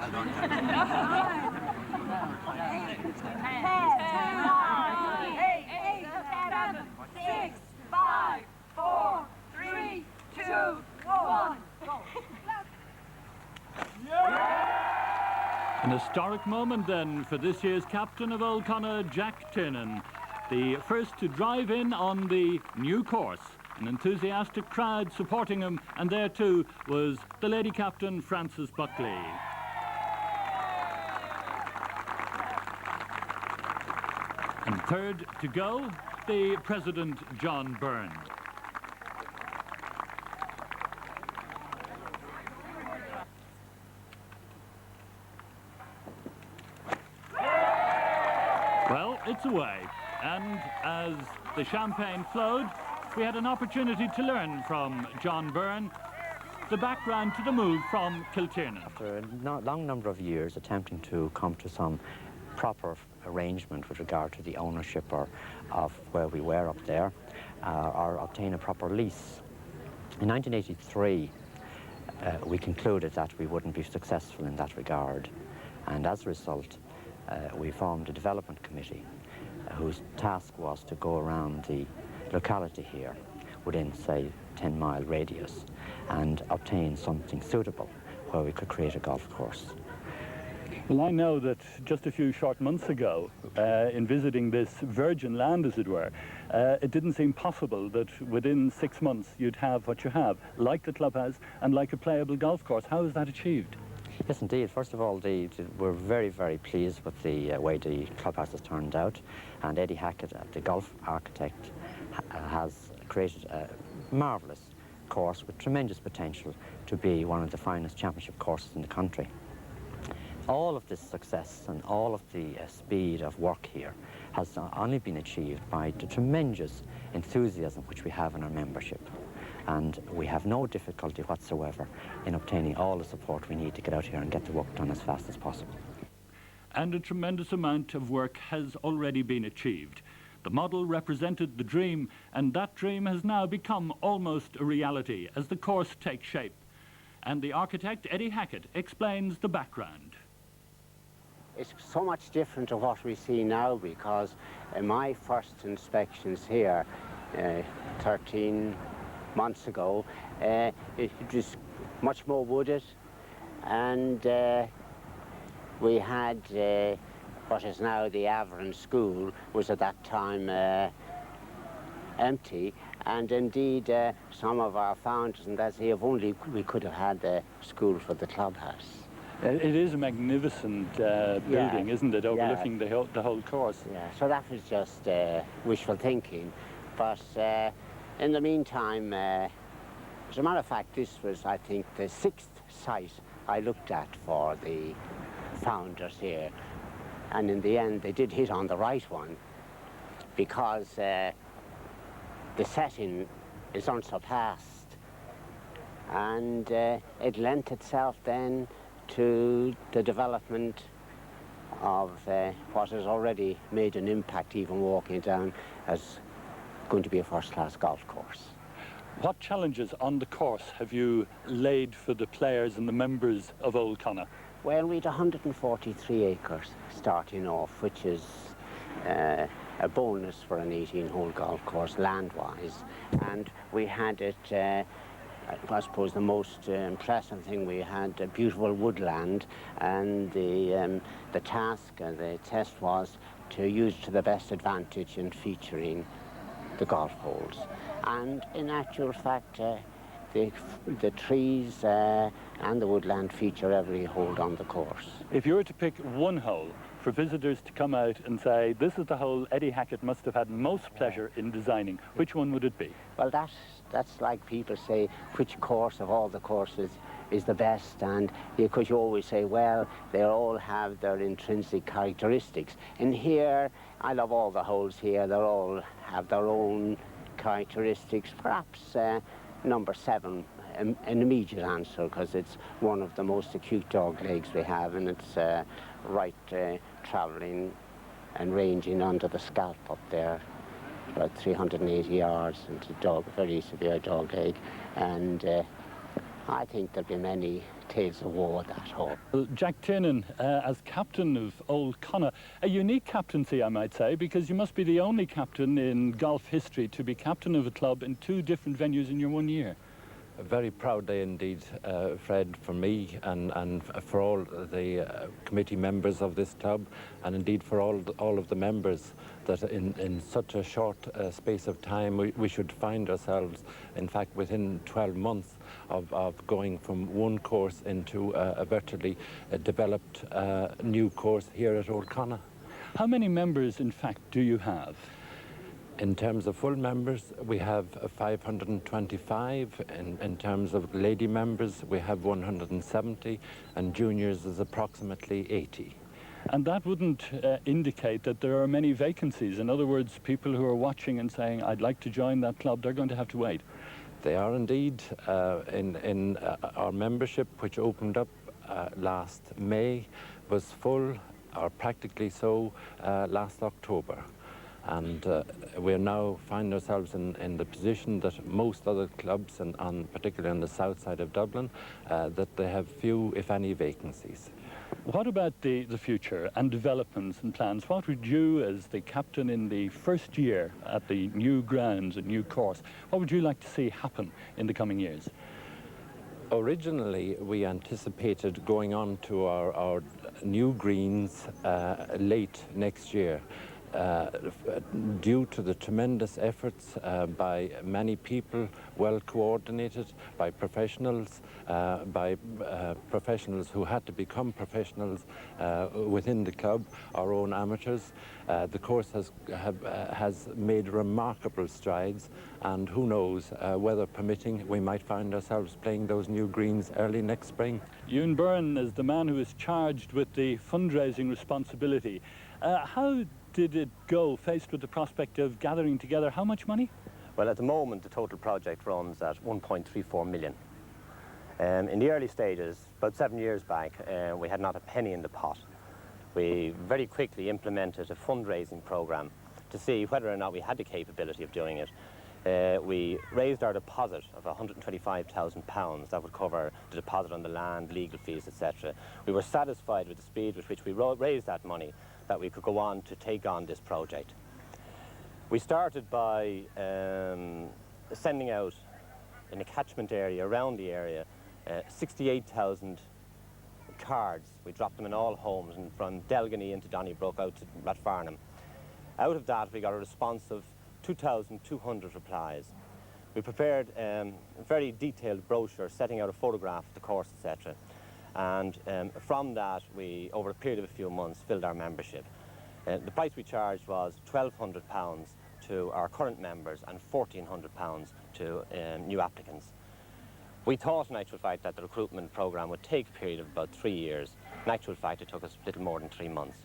An historic moment then for this year's captain of OLD Conna, Jack Tiernan, the first to drive in on the new course. An enthusiastic crowd supporting him, and there too was the lady captain, Frances Buckley. And third to go, the president, John Byrne. Well, it's away, and as the champagne flowed, we had an opportunity to learn from John Byrne the background to the move from Kiltiernan. After a long number of years attempting to come to some proper arrangement with regard to the ownership of where we were up there, or obtain a proper lease. In 1983, we concluded that we wouldn't be successful in that regard, and as a result, we formed a development committee whose task was to go around the locality here within, say, 10-mile radius and obtain something suitable where we could create a golf course. Well, I know that just a few short months ago, in visiting this virgin land, as it were, it didn't seem possible that within 6 months you'd have what you have, like the club has and like a playable golf course. How is that achieved? Yes, indeed. First of all, we're very, very pleased with the way the clubhouse has turned out, and Eddie Hackett, the golf architect, has created a marvellous course with tremendous potential to be one of the finest championship courses in the country. All of this success and all of the speed of work here has only been achieved by the tremendous enthusiasm which we have in our membership. And we have no difficulty whatsoever in obtaining all the support we need to get out here and get the work done as fast as possible. And a tremendous amount of work has already been achieved. The model represented the dream, and that dream has now become almost a reality as the course takes shape. And the architect, Eddie Hackett, explains the background. It's so much different to what we see now, because in my first inspections here 13 months ago, it was much more wooded, and we had what is now the Avon School was at that time empty, and indeed some of our founders and that's if only we could have had the school for the clubhouse. It is a magnificent building, isn't it, overlooking the whole course? Yeah, so that was just wishful thinking, but in the meantime, as a matter of fact, this was, I think, the 6th site I looked at for the founders here. And in the end, they did hit on the right one, because the setting is unsurpassed. And it lent itself then to the development of what has already made an impact, even walking down, as going to be a first-class golf course. What challenges on the course have you laid for the players and the members of OLD Conna? Well, we had 143 acres starting off, which is a bonus for an 18-hole golf course land-wise. And we had it, I suppose the most impressive thing, we had a beautiful woodland, and the task, the test was to use to the best advantage in featuring the golf holes. And in actual fact, the trees and the woodland feature every hole on the course. If you were to pick one hole for visitors to come out and say, this is the hole Eddie Hackett must have had most pleasure in designing, which one would it be? Well, that's like people say, which course of all the courses is the best, and because you always say, well, they all have their intrinsic characteristics. And here, I love all the holes here, they all have their own characteristics. Perhaps number 7, an immediate answer, because it's one of the most acute dog legs we have, and it's right travelling and ranging under the scalp up there, about 380 yards, and it's a very severe dog leg. And I think there'll be many tales of woe at that home. Well, Jack Tiernan, as captain of OLD Conna, a unique captaincy, I might say, because you must be the only captain in golf history to be captain of a club in 2 different venues in your 1 year. A very proud day indeed, Fred, for me and for all the committee members of this club, and indeed for all of the members, that in such a short space of time we should find ourselves, in fact, within 12 months of going from one course into a virtually developed new course here at OLD Conna. How many members, in fact, do you have? In terms of full members, we have 525. In terms of lady members, we have 170, and juniors is approximately 80. And that wouldn't indicate that there are many vacancies. In other words, people who are watching and saying, I'd like to join that club, they're going to have to wait. They are indeed. In our membership, which opened up last May, was full, or practically so, last October. And we now find ourselves in the position that most other clubs, and particularly on the south side of Dublin, that they have few, if any, vacancies. What about the future and developments and plans? What would you, as the captain in the first year at the new grounds and new course, what would you like to see happen in the coming years? Originally, we anticipated going on to our new greens late next year. Due to the tremendous efforts by many people, well coordinated by professionals who had to become professionals within the club, our own amateurs. The course has made remarkable strides, and who knows, weather permitting, we might find ourselves playing those new greens early next spring. Ewan Byrne is the man who is charged with the fundraising responsibility. How did it go, faced with the prospect of gathering together how much money? Well, at the moment, the total project runs at 1.34 million. In the early stages, about 7 years back, we had not a penny in the pot. We very quickly implemented a fundraising program to see whether or not we had the capability of doing it. We raised our deposit of £125,000. That would cover the deposit on the land, legal fees, etc. We were satisfied with the speed with which we raised that money, that we could go on to take on this project. We started by sending out in a catchment area, around the area, 68,000 cards. We dropped them in all homes, and from Delgany into Donnybrook out to Rathfarnham. Out of that, we got a response of 2,200 replies. We prepared a very detailed brochure setting out a photograph of the course, etc. And from that, we, over a period of a few months, filled our membership. The price we charged was £1,200 to our current members and £1,400 to new applicants. We thought, in actual fact, that the recruitment programme would take a period of about 3 years. In actual fact, it took us a little more than 3 months.